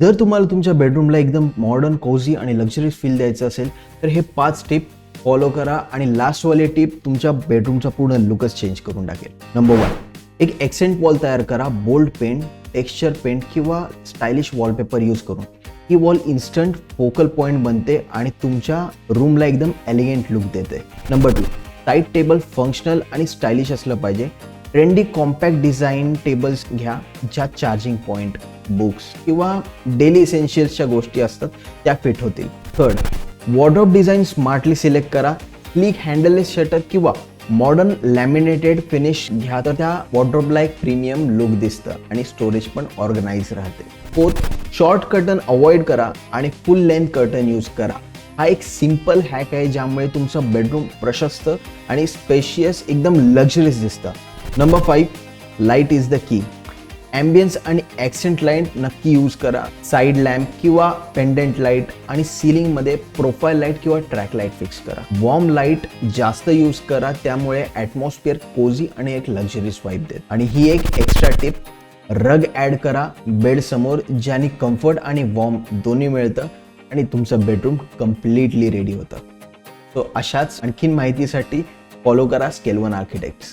जर तुम्हाला तुमच्या बेडरूमला एकदम मॉडर्न कोझी आणि लक्झरीज फील द्यायचं असेल तर हे 5 टिप फॉलो करा आणि लास्टवाली टिप तुमच्या बेडरूमचा पूर्ण लुकच चेंज करून टाकेल. नंबर 1, एक एक्सेंट वॉल तयार करा. बोल्ड पेंट, टेक्स्चर पेंट किंवा स्टायलिश वॉलपेपर यूज करून. ही वॉल इन्स्टंट फोकल पॉईंट बनते आणि तुमच्या रूमला एकदम एलिगंट लुक देते. नंबर 2, टाईट टेबल फंक्शनल आणि स्टायलिश असलं पाहिजे. ट्रेंडी कॉम्पॅक्ट डिझाईन टेबल्स घ्या ज्यात चार्जिंग पॉईंट, बुक्स किंवा डेली इसेन्शियल्सच्या गोष्टी असतात त्या फिट होतील. Third, wardrobe design smartly select करा. स्लीक हँडललेस शटर किंवा मॉडर्न लॅमिनेटेड फिनिश घ्या तर त्या वॉर्डरोबला एक प्रीमियम लुक दिसतं आणि स्टोरेज पण ऑर्गनाइज राहते. फोर्थ, शॉर्ट कर्टन अवॉइड करा आणि फुल लेंथ कर्टन यूज करा. हा एक सिंपल हॅक आहे ज्यामुळे तुमचं बेडरूम प्रशस्त आणि स्पेशियस एकदम लक्झरीज दिसतं. Number 5, light is the key. Ambience आणि ॲक्सेंट लाईट नक्की यूज करा. साईड लॅम्प किंवा पेंडेंट लाईट आणि सिलिंगमध्ये प्रोफाईल लाईट किंवा ट्रॅक लाईट फिक्स करा. वॉर्म लाईट जास्त यूज करा त्यामुळे ॲटमॉस्फिअर कोझी आणि एक लक्झरीज वाईब देत. आणि ही एक एक्स्ट्रा टिप, रग ॲड करा बेड समोर ज्याने कम्फर्ट आणि वॉर्म दोन्ही मिळतं आणि तुमचं बेडरूम कम्प्लिटली रेडी होतं. सो अशाच आणखीन माहितीसाठी फॉलो करा स्केल वन आर्किटेक्ट्स.